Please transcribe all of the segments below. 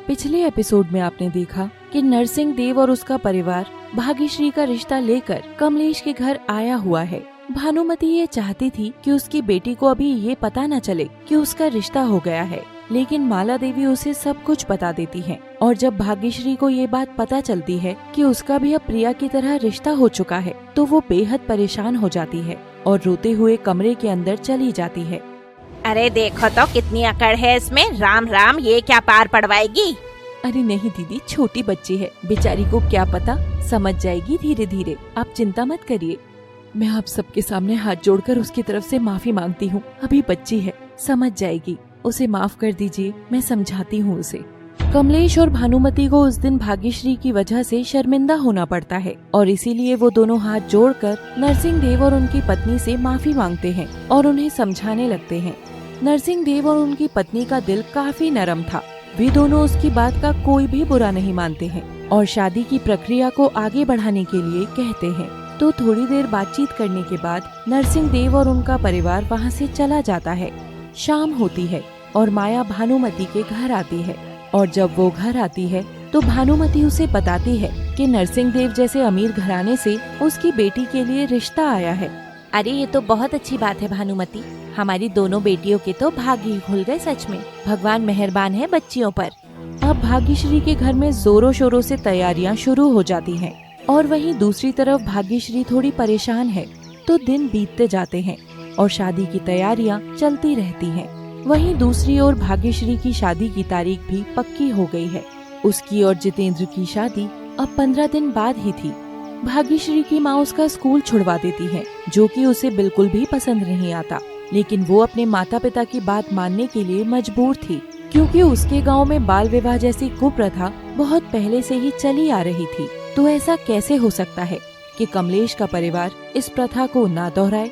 पिछले एपिसोड में आपने देखा कि नरसिंह देव और उसका परिवार भाग्यश्री का रिश्ता लेकर कमलेश के घर आया हुआ है। भानुमति ये चाहती थी कि उसकी बेटी को अभी ये पता न चले कि उसका रिश्ता हो गया है, लेकिन माला देवी उसे सब कुछ बता देती है। और जब भाग्यश्री को ये बात पता चलती है कि उसका भी अब प्रिया की तरह रिश्ता हो चुका है, तो वो बेहद परेशान हो जाती है और रोते हुए कमरे के अंदर चली जाती है। अरे देखो तो कितनी अकड़ है इसमें, राम राम, ये क्या पार पड़वाएगी। अरे नहीं दीदी, छोटी बच्ची है, बेचारी को क्या पता, समझ जाएगी धीरे धीरे, आप चिंता मत करिए। मैं आप सबके सामने हाथ जोड़कर उसकी तरफ से माफी मांगती हूँ, अभी बच्ची है, समझ जाएगी, उसे माफ कर दीजिए, मैं समझाती हूँ उसे। कमलेश और भानुमति को उस दिन भाग्यश्री की वजह से शर्मिंदा होना पड़ता है और इसीलिए वो दोनों हाथ जोड़कर नरसिंह देव और उनकी पत्नी से माफी मांगते हैं और उन्हें समझाने लगते हैं। नरसिंह देव और उनकी पत्नी का दिल काफी नरम था, वे दोनों उसकी बात का कोई भी बुरा नहीं मानते हैं और शादी की प्रक्रिया को आगे बढ़ाने के लिए कहते हैं। तो थोड़ी देर बातचीत करने के बाद नरसिंह देव और उनका परिवार वहाँ से चला जाता है। शाम होती है और माया भानुमति के घर आती है और जब वो घर आती है तो भानुमति उसे बताती है कि नरसिंह देव जैसे अमीर घराने से उसकी बेटी के लिए रिश्ता आया है। अरे ये तो बहुत अच्छी बात है भानुमति, हमारी दोनों बेटियों के तो भाग्य ही खुल गए, सच में भगवान मेहरबान है बच्चियों पर। अब भाग्यश्री के घर में जोरों शोरों से तैयारियां शुरू हो जाती हैं और वहीं दूसरी तरफ भाग्यश्री थोड़ी परेशान है। तो दिन बीतते जाते हैं और शादी की तैयारियां चलती रहती हैं। वहीं दूसरी ओर भाग्यश्री की शादी की तारीख भी पक्की हो गई है। उसकी और जितेंद्र की शादी अब 15 दिन बाद ही थी। भाग्यश्री की माँ उसका स्कूल छुड़वा देती है, जो कि उसे बिल्कुल भी पसंद नहीं आता, लेकिन वो अपने माता पिता की बात मानने के लिए मजबूर थी, क्योंकि उसके गांव में बाल विवाह जैसी कुप्रथा बहुत पहले से ही चली आ रही थी। तो ऐसा कैसे हो सकता है कि कमलेश का परिवार इस प्रथा को ना दोहराए।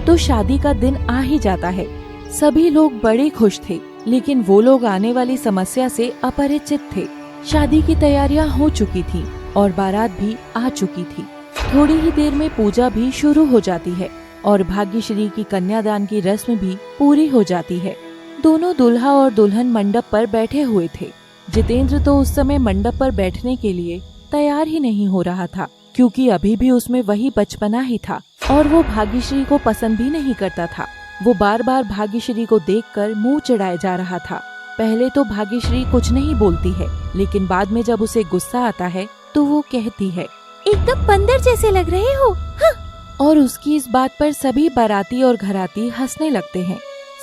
तो शादी का दिन आ ही जाता है। सभी लोग बड़े खुश थे, लेकिन वो लोग आने वाली समस्या से अपरिचित थे। शादी की तैयारियां हो चुकी थी और बारात भी आ चुकी थी। थोड़ी ही देर में पूजा भी शुरू हो जाती है और भाग्यश्री की कन्यादान की रस्म भी पूरी हो जाती है। दोनों दूल्हा और दुल्हन मंडप पर बैठे हुए थे। जितेंद्र तो उस समय मंडप पर बैठने के लिए तैयार ही नहीं हो रहा था, क्योंकि अभी भी उसमें वही बचपना ही था और वो भाग्यश्री को पसंद भी नहीं करता था। वो बार बार भाग्यश्री को देखकर मुंह चिढ़ाए जा रहा था। पहले तो भाग्यश्री कुछ नहीं बोलती है, लेकिन बाद में जब उसे गुस्सा आता है तो वो कहती है, एकदम बंदर जैसे लग रहे हो। हाँ। और उसकी इस बात पर सभी बाराती और घराती हंसने लगते हैं।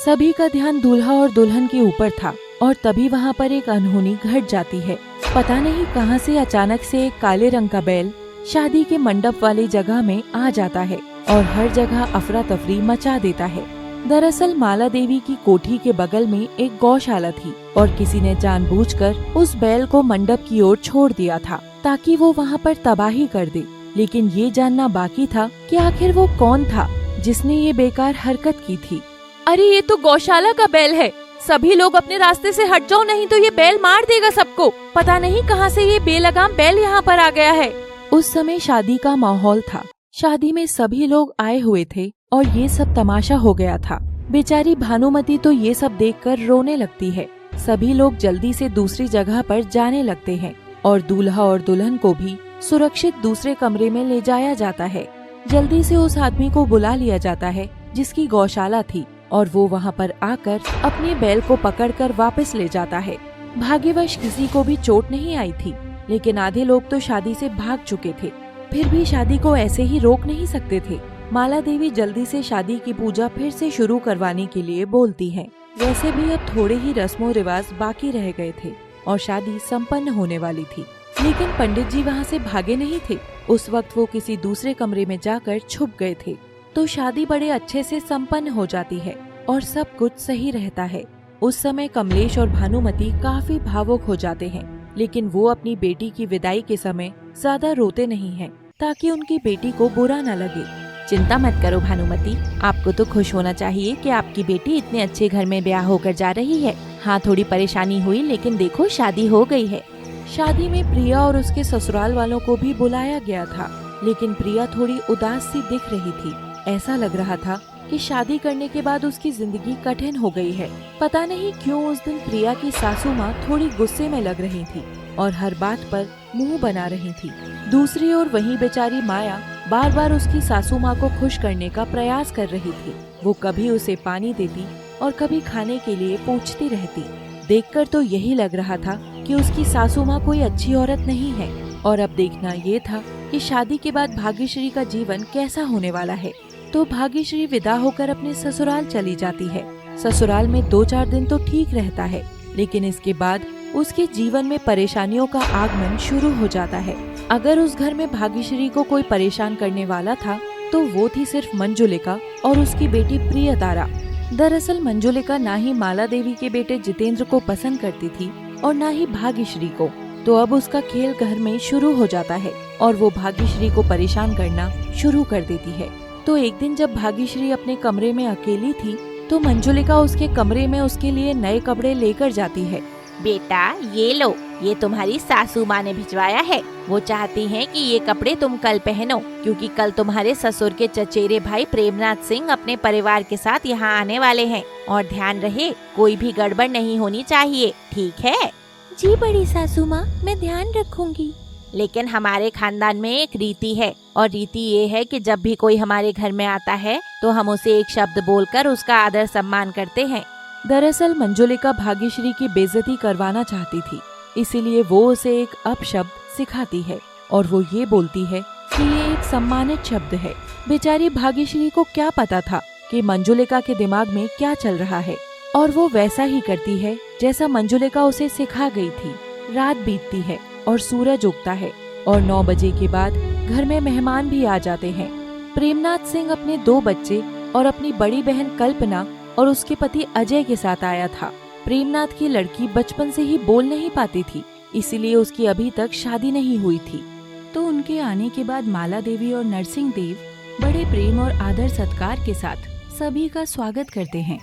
सभी का ध्यान दूल्हा और दुल्हन के ऊपर था और तभी वहाँ पर एक अनहोनी घट जाती है। पता नहीं कहाँ से अचानक से एक काले रंग का बैल शादी के मंडप वाली जगह में आ जाता है और हर जगह अफरा तफरी मचा देता है। दरअसल माला देवी की कोठी के बगल में एक गौशाला थी और किसी ने जानबूझकर उस बैल को मंडप की ओर छोड़ दिया था, ताकि वो वहाँ पर तबाही कर दे। लेकिन ये जानना बाकी था कि आखिर वो कौन था जिसने ये बेकार हरकत की थी। अरे ये तो गौशाला का बैल है, सभी लोग अपने रास्ते से हट जाओ, नहीं तो ये बैल मार देगा सबको। पता नहीं कहाँ से ये बेलगाम बैल यहाँ पर आ गया है। उस समय शादी का माहौल था। शादी में सभी लोग आए हुए थे और ये सब तमाशा हो गया था। बेचारी भानुमति तो ये सब देखकर रोने लगती है। सभी लोग जल्दी से दूसरी जगह पर जाने लगते हैं और दूल्हा और दुल्हन को भी सुरक्षित दूसरे कमरे में ले जाया जाता है। जल्दी से उस आदमी को बुला लिया जाता है जिसकी गौशाला थी और वो वहाँ पर आकर अपने बैल को पकड़कर वापस ले जाता है। भाग्यवश किसी को भी चोट नहीं आई थी, लेकिन आधे लोग तो शादी से भाग चुके थे। फिर भी शादी को ऐसे ही रोक नहीं सकते थे। माला देवी जल्दी से शादी की पूजा फिर से शुरू करवाने के लिए बोलती है। वैसे भी अब थोड़े ही रस्मों रिवाज बाकी रह गए थे और शादी संपन्न होने वाली थी, लेकिन पंडित जी वहाँ से भागे नहीं थे। उस वक्त वो किसी दूसरे कमरे में जाकर छुप गए थे। तो शादी बड़े अच्छे से संपन्न हो जाती है और सब कुछ सही रहता है। उस समय कमलेश और भानुमति काफी भावुक हो जाते हैं, लेकिन वो अपनी बेटी की विदाई के समय ज्यादा रोते नहीं हैं, ताकि उनकी बेटी को बुरा न लगे। चिंता मत करो भानुमति, आपको तो खुश होना चाहिए कि आपकी बेटी इतने अच्छे घर में ब्याह होकर जा रही है। हाँ, थोड़ी परेशानी हुई, लेकिन देखो शादी हो गई है। शादी में प्रिया और उसके ससुराल वालों को भी बुलाया गया था, लेकिन प्रिया थोड़ी उदास सी दिख रही थी। ऐसा लग रहा था कि शादी करने के बाद उसकी जिंदगी कठिन हो गई है। पता नहीं क्यों उस दिन प्रिया की सासू माँ थोड़ी गुस्से में लग रही थी और हर बात पर मुंह बना रही थी। दूसरी ओर वहीं बेचारी माया बार बार उसकी सासू माँ को खुश करने का प्रयास कर रही थी। वो कभी उसे पानी देती और कभी खाने के लिए पूछती रहती। देखकर तो यही लग रहा था कि उसकी सासू माँ कोई अच्छी औरत नहीं है। और अब देखना ये था कि शादी के बाद भाग्यश्री का जीवन कैसा होने वाला है। तो भाग्यश्री विदा होकर अपने ससुराल चली जाती है। ससुराल में 2-4 दिन तो ठीक रहता है, लेकिन इसके बाद उसके जीवन में परेशानियों का आगमन शुरू हो जाता है। अगर उस घर में भाग्यश्री को कोई परेशान करने वाला था तो वो थी सिर्फ मंजुलिका और उसकी बेटी प्रियतारा। दरअसल मंजुलिका ना ही माला देवी के बेटे जितेंद्र को पसंद करती थी और ना ही भाग्यश्री को। तो अब उसका खेल घर में शुरू हो जाता है और वो भाग्यश्री को परेशान करना शुरू कर देती है। तो एक दिन जब भाग्यश्री अपने कमरे में अकेली थी तो मंजुलिका उसके कमरे में उसके लिए नए कपड़े लेकर जाती है। बेटा ये लो, ये तुम्हारी सासू माँ ने भिजवाया है। वो चाहती हैं कि ये कपड़े तुम कल पहनो, क्योंकि कल तुम्हारे ससुर के चचेरे भाई प्रेमनाथ सिंह अपने परिवार के साथ यहाँ आने वाले हैं। और ध्यान रहे, कोई भी गड़बड़ नहीं होनी चाहिए, ठीक है? जी बड़ी सासू माँ, मैं ध्यान रखूंगी। लेकिन हमारे खानदान में एक रीति है, और रीति ये है कि जब भी कोई हमारे घर में आता है तो हम उसे एक शब्द बोलकर उसका आदर सम्मान करते हैं। दरअसल मंजुलिका भाग्यश्री की बेइज्जती करवाना चाहती थी, इसीलिए वो उसे एक अपशब्द सिखाती है और वो ये बोलती है कि ये एक सम्मानित शब्द है। बेचारी भाग्यश्री को क्या पता था कि मंजुलिका के दिमाग में क्या चल रहा है, और वो वैसा ही करती है जैसा मंजुलिका उसे सिखा गई थी। रात बीतती है और सूरज उगता है और 9 बजे के बाद घर में मेहमान भी आ जाते हैं। प्रेमनाथ सिंह अपने 2 बच्चे और अपनी बड़ी बहन कल्पना और उसके पति अजय के साथ आया था। प्रेमनाथ की लड़की बचपन से ही बोल नहीं पाती थी, इसीलिए उसकी अभी तक शादी नहीं हुई थी। तो उनके आने के बाद माला देवी और नरसिंह देव बड़े प्रेम और आदर सत्कार के साथ सभी का स्वागत करते हैं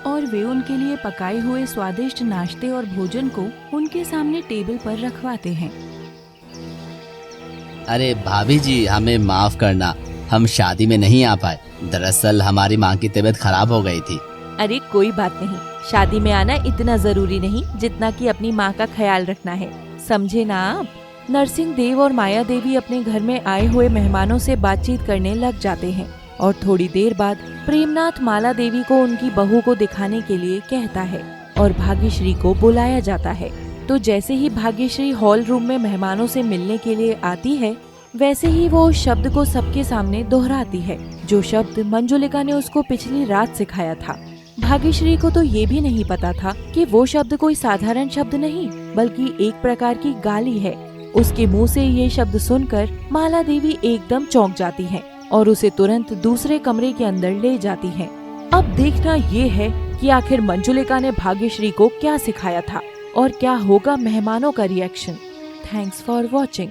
और वे उनके लिए पकाए हुए स्वादिष्ट नाश्ते और भोजन को उनके सामने टेबल पर रखवाते हैं। अरे भाभी जी, हमें माफ करना, हम शादी में नहीं आ पाए। दरअसल हमारी माँ की तबीयत खराब हो गई थी। अरे कोई बात नहीं, शादी में आना इतना जरूरी नहीं जितना कि अपनी माँ का ख्याल रखना है, समझे ना आप? नरसिंह देव और माया देवी अपने घर में आए हुए मेहमानों से बातचीत करने लग जाते हैं और थोड़ी देर बाद प्रेमनाथ माला देवी को उनकी बहू को दिखाने के लिए कहता है और भाग्यश्री को बुलाया जाता है। तो जैसे ही भाग्यश्री हॉल रूम में मेहमानों से मिलने के लिए आती है, वैसे ही वो उस शब्द को सबके सामने दोहराती है जो शब्द मंजुलिका ने उसको पिछली रात सिखाया था। भाग्यश्री को तो ये भी नहीं पता था कि वो शब्द कोई साधारण शब्द नहीं बल्कि एक प्रकार की गाली है। उसके मुंह से ये शब्द सुनकर माला देवी एकदम चौंक जाती है और उसे तुरंत दूसरे कमरे के अंदर ले जाती है। अब देखना ये है कि आखिर मंजुलिका ने भाग्यश्री को क्या सिखाया था और क्या होगा मेहमानों का रिएक्शन। Thanks for watching.